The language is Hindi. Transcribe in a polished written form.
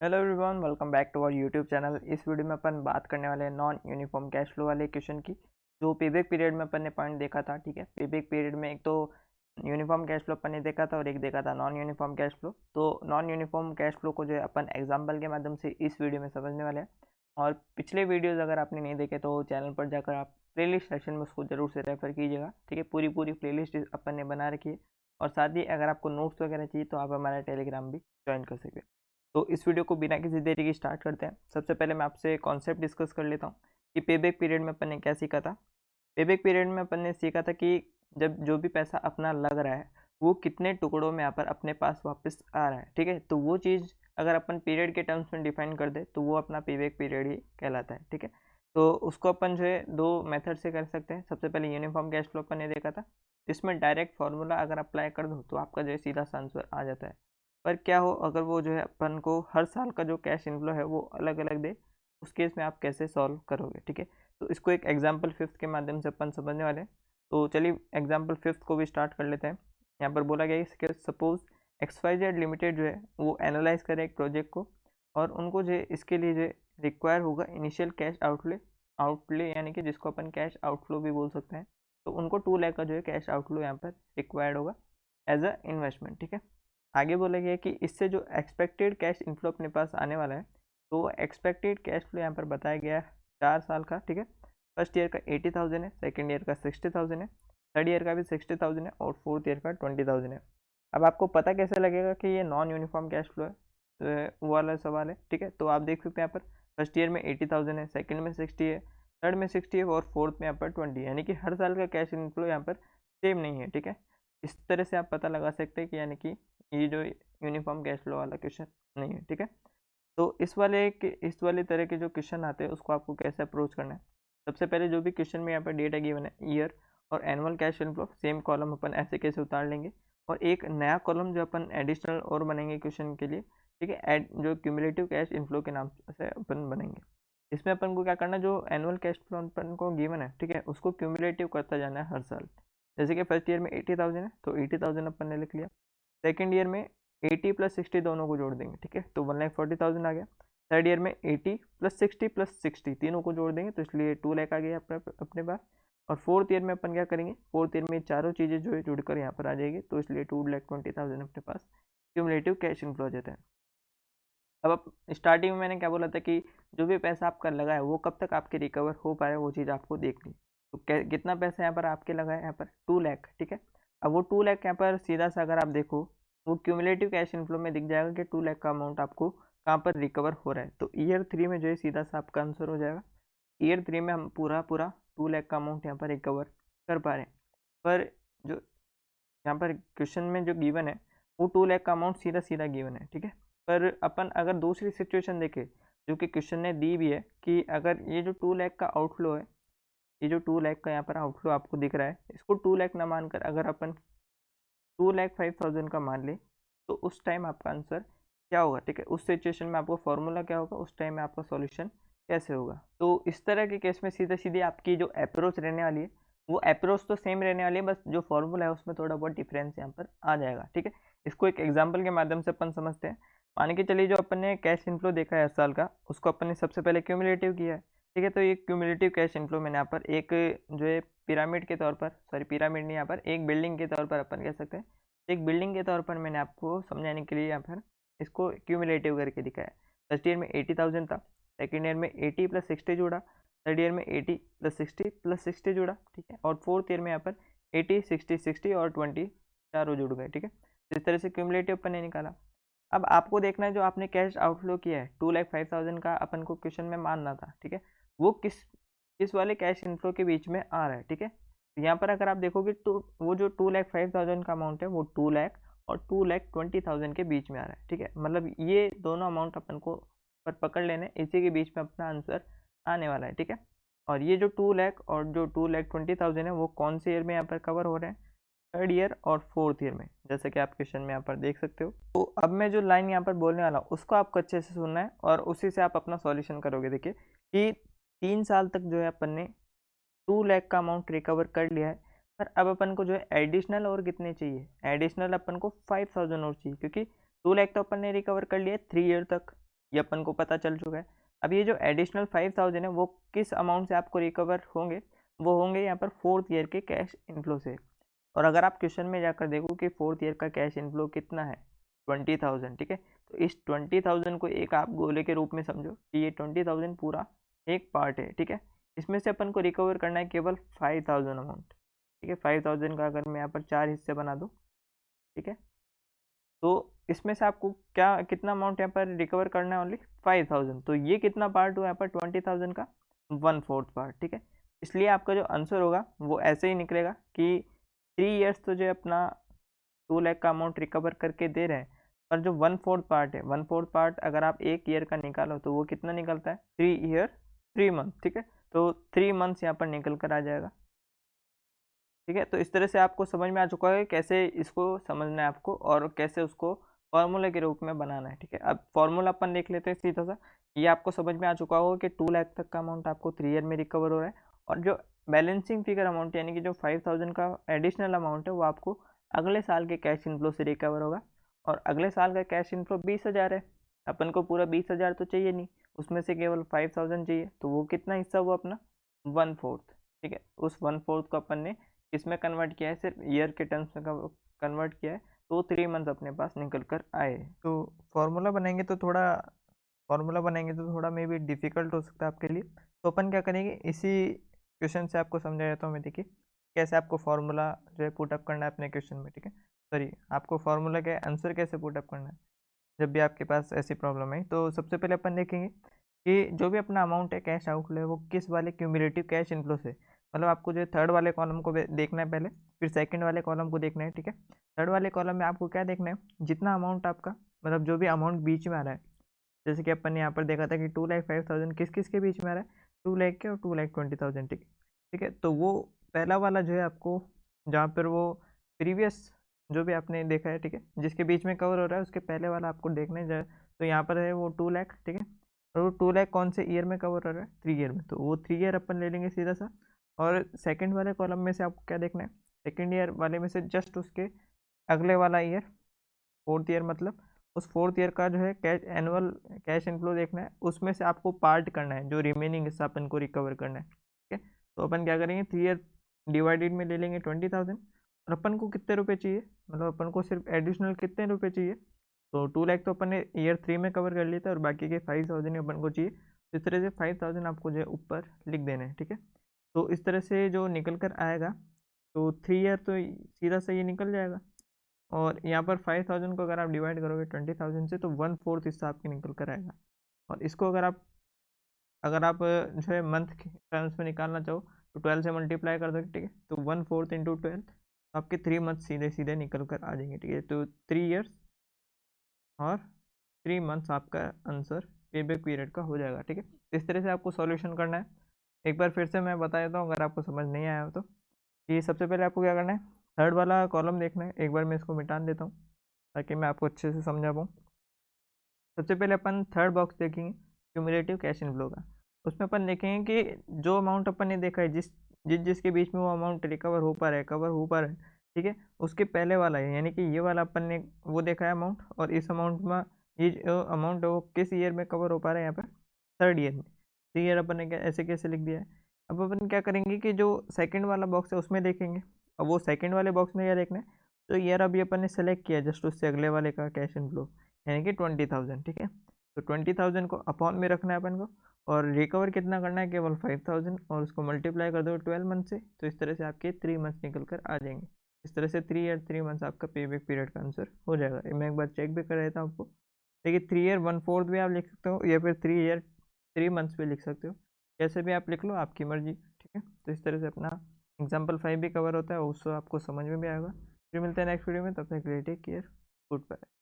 Hello everyone, welcome back to our YouTube channel. इस वीडियो में अपन बात करने वाले हैं नॉन यूनिफॉर्म कैश फ्लो वाले क्वेश्चन की। जो पेबैक पीरियड में अपन ने पॉइंट देखा था, ठीक है। पेबैक पीरियड में एक तो यूनिफॉर्म कैश फ्लो अपन ने देखा था और एक देखा था नॉन यूनिफॉर्म कैश फ्लो। तो नॉन यूनिफॉर्म कैश फ्लो को जो है अपन एग्जाम्पल के माध्यम से इस वीडियो में समझने वाले हैं। और पिछले वीडियोज़ अगर आपने नहीं देखे तो चैनल पर जाकर आप प्लेलिस्ट सेक्शन में उसको जरूर से रेफर कीजिएगा, ठीक है। पूरी पूरी प्लेलिस्ट अपन ने बना रखी है। और साथ ही अगर आपको नोट्स वगैरह चाहिए तो आप हमारा टेलीग्राम भी ज्वाइन कर सकते हैं। तो इस वीडियो को बिना किसी देरी की स्टार्ट करते हैं। सबसे पहले मैं आपसे कॉन्सेप्ट डिस्कस कर लेता हूँ कि पेबैक पीरियड में अपन ने क्या सीखा था। पेबैक पीरियड में अपन ने सीखा था कि जब जो भी पैसा अपना लग रहा है वो कितने टुकड़ों में यहाँ पर अपने पास वापस आ रहा है, ठीक है। तो वो चीज़ अगर अपन पीरियड के टर्म्स में डिफाइन कर दे तो वो अपना पेबैक पीरियड ही कहलाता है, ठीक है। तो उसको अपन जो है दो मेथड से कर सकते हैं। सबसे पहले यूनिफॉर्म कैश फ्लो अपन ने देखा था, इसमें डायरेक्ट फार्मूला अगर अप्लाई कर दो तो आपका जो है सीधा सा आंसर आ जाता है। पर क्या हो अगर वो जो है अपन को हर साल का जो कैश इनफ्लो है वो अलग अलग दे, उस केस में आप कैसे सॉल्व करोगे, ठीक है। तो इसको एक एग्जाम्पल फिफ्थ के माध्यम से अपन समझने वाले हैं। तो चलिए एग्जाम्पल फिफ्थ को भी स्टार्ट कर लेते हैं। यहाँ पर बोला गया है कि सपोज XYZ लिमिटेड जो है वो एनालाइज करे एक प्रोजेक्ट को, और उनको जो है इसके लिए जो रिक्वायर होगा इनिशियल कैश आउटले आउटले यानी कि जिसको अपन कैश आउटफ्लो भी बोल सकते हैं। तो उनको 2 लाख का जो है कैश आउटफ्लो यहाँ पर रिक्वायर्ड होगा एज अ इन्वेस्टमेंट, ठीक है। आगे बोला गया है कि इससे जो एक्सपेक्टेड कैश इनफ्लो अपने पास आने वाला है, तो एक्सपेक्टेड कैश फ्लो यहाँ पर बताया गया है 4 साल का, ठीक है। फर्स्ट ईयर का 80,000 है, सेकेंड ईयर का 60,000 है, थर्ड ईयर का भी 60,000 है और फोर्थ ईयर का 20,000 है। अब आपको पता कैसे लगेगा कि ये नॉन यूनिफॉर्म कैश फ्लो है, तो वो वाला सवाल है, ठीक है। तो आप देख सकते हैं यहाँ पर फर्स्ट ईयर में 80,000 है, सेकेंड में 60 है, थर्ड में 60 है और फोर्थ में यहाँ पर 20, यानी कि हर साल का कैश इनफ्लो यहाँ पर सेम नहीं है, ठीक है। इस तरह से आप पता लगा सकते हैं कि यानी कि ये जो यूनिफॉर्म कैश फ्लो वाला क्वेश्चन नहीं है, ठीक है। तो इस वाले तरह के जो क्वेश्चन आते हैं उसको आपको कैसे अप्रोच करना है। सबसे पहले जो भी क्वेश्चन में यहाँ पर डेटा गिवन है, ईयर और annual cash inflow, same column अपन ऐसे कैसे उतार लेंगे और एक नया कॉलम जो अपन एडिशनल और बनेंगे क्वेश्चन के लिए, ठीक है। एड जो क्यूमुलेटिव कैश इनफ्लो के नाम से अपन बनेंगे। इसमें अपन को क्या करना है, जो एनुअल कैश फ्लो अपन को गिवन है, ठीक है, उसको क्यूमुलेटिव करता जाना है हर साल। जैसे कि फर्स्ट ईयर में 80,000 है तो 80,000 अपन ने लिख लिया। सेकेंड ईयर में 80 प्लस 60 दोनों को जोड़ देंगे, ठीक है, तो 1,40,000 आ गया। थर्ड ईयर में 80 प्लस 60 तीनों को जोड़ देंगे तो इसलिए 2 लाख आ गया अपने पास। और फोर्थ ईयर में अपन क्या करेंगे, फोर्थ ईयर में चारों चीज़ें जो है जुड़कर यहाँ पर आ जाएगी तो इसलिए 2,20,000 अपने पास क्यूमुलेटिव कैश इनफ्लो आ जाता है। अब आप स्टार्टिंग में मैंने क्या बोला था कि जो भी पैसा आपका लगा है वो कब तक आपके रिकवर हो पाए वो चीज़ आपको देखनी। तो कितना पैसा यहाँ पर आपके लगा है, यहाँ पर 2 लाख, ठीक है। अब वो 2 लाख यहाँ पर सीधा सा अगर आप देखो वो क्यूमुलेटिव कैश इनफ्लो में दिख जाएगा कि 2 लाख का अमाउंट आपको कहाँ पर रिकवर हो रहा है। तो ईयर 3 में जो है सीधा सा आपका आंसर हो जाएगा। ईयर 3 में हम पूरा पूरा 2 लाख का अमाउंट यहाँ पर रिकवर कर पा रहे हैं। पर जो यहाँ पर क्वेश्चन में जो गिवन है वो 2 लाख का अमाउंट सीधा सीधा गिवन है, ठीक है। पर अपन अगर दूसरी सिचुएशन देखें जो कि क्वेश्चन ने दी भी है कि अगर ये जो 2 लाख का आउटफ्लो है, ये जो 2 लाख का यहाँ पर आउटफ्लो आपको दिख रहा है, इसको 2 लाख ना मानकर अगर अपन 2,05,000 का मान ले तो उस टाइम आपका आंसर क्या होगा, ठीक है। उस सिचुएशन में आपको फॉर्मूला क्या होगा, उस टाइम में आपका सॉल्यूशन कैसे होगा। तो इस तरह के केस में सीधे सीधे आपकी जो अप्रोच रहने वाली है वो अप्रोच तो सेम रहने वाली है, बस जो फॉर्मूला है उसमें थोड़ा बहुत डिफरेंस यहाँ पर आ जाएगा, ठीक है। इसको एक एग्जाम्पल के माध्यम से अपन समझते हैं। मान के चलिए जो अपन ने कैश इनफ्लो देखा है हर साल का, उसको अपन ने सबसे पहले क्यूमुलेटिव किया है, ठीक है। तो ये क्यूमुलेटिव कैश इनफ्लो मैंने यहाँ पर एक जो है पिरामिड के तौर पर, सॉरी पिरामिड नहीं, यहाँ पर एक बिल्डिंग के तौर पर अपन कह सकते हैं, एक बिल्डिंग के तौर पर मैंने आपको समझाने के लिए यहाँ पर इसको क्यूमुलेटिव करके दिखाया। फर्स्ट ईयर में 80,000 था, सेकेंड ईयर में 80 प्लस 60 जोड़ा, थर्ड ईयर में 80 प्लस 60 प्लस 60 जोड़ा, ठीक है। और फोर्थ ईयर में यहाँ पर 80 60 60 और 20 चारों जुड़ गए, ठीक है। इस तरह से क्यूमुलेटिव अपन ने निकाला। अब आपको देखना है जो आपने कैश आउटफ्लो किया है 2,05,000 का अपन को क्वेश्चन में मानना था, ठीक है, वो किस किस वाले कैश इनफ्लो के बीच में आ रहा है, ठीक है। तो यहाँ पर अगर आप देखोगे तो वो जो 2,05,000 का अमाउंट है वो 2 लाख और 2,20,000 के बीच में आ रहा है, ठीक है। मतलब ये दोनों अमाउंट अपन को पर पकड़ लेने, इसी के बीच में अपना आंसर आने वाला है, ठीक है। और ये जो 2 लाख और जो 2,20,000 है वो कौन से ईयर में यहाँ पर कवर हो रहे हैं, थर्ड ईयर और फोर्थ ईयर में, जैसे कि आप क्वेश्चन में यहाँ पर देख सकते हो। तो अब मैं जो लाइन यहाँ पर बोलने वाला हूँ उसको आपको अच्छे से सुनना है और उसी से आप अपना सॉल्यूशन करोगे। देखिए कि 3 साल तक जो है अपन ने 2 लाख का अमाउंट रिकवर कर लिया है, पर अब अपन को जो है एडिशनल और कितने चाहिए, एडिशनल अपन को 5,000 और चाहिए, क्योंकि 2 लाख तो अपन ने रिकवर कर लिया 3 ईयर तक, ये अपन को पता चल चुका है। अब ये जो एडिशनल 5000 है वो किस अमाउंट से आपको रिकवर होंगे, वो होंगे यहाँ पर 4th ईयर के कैश इनफ्लो से। और अगर आप क्वेश्चन में जाकर देखो कि 4th ईयर का कैश इनफ्लो कितना है, 20,000, ठीक है। तो इस 20,000 को एक आप गोले के रूप में समझो कि ये 20,000 पूरा एक पार्ट है, ठीक है। इसमें से अपन को रिकवर करना है केवल 5,000 अमाउंट, ठीक है। 5,000 का अगर मैं यहाँ पर 4 हिस्से बना दूँ, ठीक है, तो इसमें से आपको क्या कितना अमाउंट यहाँ पर रिकवर करना है, ओनली 5,000। तो ये कितना पार्ट हुआ यहाँ पर 20,000 का, 1/4 पार्ट, ठीक है। इसलिए आपका जो आंसर होगा वो ऐसे ही निकलेगा कि 3 ईयर्स तो जो अपना 2 लाख का अमाउंट रिकवर करके दे रहे हैं, पर जो 1/4 पार्ट है, 1/4 पार्ट अगर आप एक ईयर का निकालो तो वो कितना निकलता है, 3 ईयर 3 मंथ, ठीक है। तो 3 मंथ्स यहाँ पर निकल कर आ जाएगा, ठीक है। तो इस तरह से आपको समझ में आ चुका है कैसे इसको समझना है आपको और कैसे उसको फॉर्मूला के रूप में बनाना है, ठीक है। अब फॉर्मूला अपन देख लेते हैं सीधा सा। ये आपको समझ में आ चुका होगा कि 2 लाख तक का अमाउंट आपको 3 ईयर में रिकवर हो रहा है, और जो बैलेंसिंग फिगर अमाउंट यानी कि जो 5,000 का एडिशनल अमाउंट है वो आपको अगले साल के कैश इनफ्लो से रिकवर होगा। और अगले साल का कैश इनफ्लो 20,000 है, अपन को पूरा 20,000 तो चाहिए नहीं, उसमें से केवल 5,000 चाहिए। तो वो कितना हिस्सा हुआ अपना, 1/4, ठीक है। उस 1/4 को अपन ने इसमें कन्वर्ट किया है, सिर्फ ईयर के टर्म्स में कन्वर्ट किया है, तो 3 मंथ अपने पास निकल कर आए। तो फार्मूला बनाएंगे तो थोड़ा मे बी डिफ़िकल्ट हो सकता है आपके लिए। तो अपन क्या करेंगे, इसी क्वेश्चन से आपको समझा देता हूँ मैं। देखिए कैसे आपको फार्मूला जो है पुटअप करना है अपने क्वेश्चन में, ठीक है। सॉरी, आपको फार्मूला के आंसर कैसे पुटअप करना है जब भी आपके पास ऐसी प्रॉब्लम है। तो सबसे पहले अपन देखेंगे कि जो भी अपना अमाउंट है कैश आउटफ्लो है वो किस वाले क्यूमुलेटिव कैश इनफ्लो से, मतलब आपको जो थर्ड वाले कॉलम को देखना है पहले, फिर सेकंड वाले कॉलम को देखना है, ठीक है। थर्ड वाले कॉलम में आपको क्या देखना है, जितना अमाउंट आपका, मतलब जो भी अमाउंट बीच में आ रहा है। जैसे कि अपन ने यहाँ पर देखा था कि 2,05,000 किस किस के बीच में आ रहा है, 2 लाख के और 2,20,000, ठीक है। ठीक है, तो वो पहला वाला जो है आपको, जहाँ पर वो प्रीवियस जो भी आपने देखा है, ठीक है, जिसके बीच में कवर हो रहा है उसके पहले वाला आपको देखने जाए। तो यहाँ पर है वो 2 लाख, ठीक है। और वो 2 लाख कौन से ईयर में कवर हो रहा है, 3 ईयर में, तो वो 3 ईयर अपन ले लेंगे सीधा सा। और सेकंड वाले कॉलम में से आपको क्या देखना है, सेकंड ईयर वाले में से जस्ट उसके अगले वाला ईयर, 4th ईयर, मतलब उस 4th ईयर का जो है कैश एनुअल कैश इनफ्लो देखना है। उसमें से आपको पार्ट करना है, जो रिमेनिंग हिस्सा अपन को रिकवर करना है, ठीक है। तो अपन क्या करेंगे, 3 ईयर डिवाइडेड में ले लेंगे 20,000। और अपन को कितने रुपए चाहिए, मतलब अपन को सिर्फ एडिशनल कितने रुपए चाहिए, तो 2 लाख तो अपन ने ईयर 3 में कवर कर लिया था, और बाकी के 5,000 अपन को चाहिए। तो इस तरह से 5,000 आपको जो है ऊपर लिख देना है, ठीक है। तो इस तरह से जो निकल कर आएगा, तो 3 ईयर तो सीधा से ये निकल जाएगा। और यहाँ पर 5,000 को अगर आप डिवाइड करोगे 20,000 से, तो 1/4 हिस्सा आपके निकल कर आएगा। और इसको अगर आप जो है मंथ के टर्म्स में निकालना चाहो तो 12 से मल्टीप्लाई कर दोगे, ठीक है। तो 1/4 इंटू 12, आपके 3 मंथ सीधे सीधे निकल कर आ जाएंगे, ठीक है। तो 3 ईयर्स और 3 मंथ्स आपका आंसर पेबैक पीरियड का हो जाएगा, ठीक है। इस तरह से आपको सॉल्यूशन करना है। एक बार फिर से मैं बता देता हूँ अगर आपको समझ नहीं आया हो तो, कि सबसे पहले आपको क्या करना है, थर्ड वाला कॉलम देखना है। एक बार मैं इसको मिटा देता हूँ ताकि मैं आपको अच्छे से समझा पाऊँ। सबसे पहले अपन थर्ड बॉक्स देखेंगे क्यूमुलेटिव कैश इनफ्लो का। उसमें अपन देखेंगे कि जो अमाउंट अपन ने देखा है, जिसके बीच में वो अमाउंट रिकवर हो पा रहा है, कवर हो पा रहा है, ठीक है, उसके पहले वाला है, यानी कि ये वाला अपन ने वो देखा है अमाउंट। और इस अमाउंट में ये जो अमाउंट है वो किस ईयर में कवर हो पा रहा है, यहाँ पर 3rd ईयर में। 3 ईयर अपन ने ऐसे कैसे लिख दिया है। अब अपन क्या करेंगे कि जो सेकंड वाला बॉक्स है उसमें देखेंगे। अब वो सेकंड वाले बॉक्स में क्या देखना है, तो ईयर अभी अपन ने सेलेक्ट किया जस्ट उससे अगले वाले का कैश इनफ्लो, यानी कि 20,000, ठीक है। तो 20,000 को अपॉन में रखना है अपन को, और रिकवर कितना करना है, केवल 5,000, और उसको मल्टीप्लाई कर दो 12 मंथ से। तो इस तरह से आपके 3 मंथ्स निकल कर आ जाएंगे। इस तरह से 3 ईयर 3 मंथ्स आपका पेबैक पीरियड का आंसर हो जाएगा। मैं एक बार चेक भी कर देता हूँ आपको। देखिए 3 ईयर 1/4 भी आप लिख सकते हो, या फिर 3 ईयर 3 मंथ्स भी लिख सकते हो, कैसे भी आप लिख लो, आपकी मर्जी, ठीक है। तो इस तरह से अपना एग्जाम्पल 5 भी कवर होता है, उससे आपको समझ में भी आएगा। फिर मिलते हैं नेक्स्ट वीडियो में, तब तक टेक केयर, गुड बाय।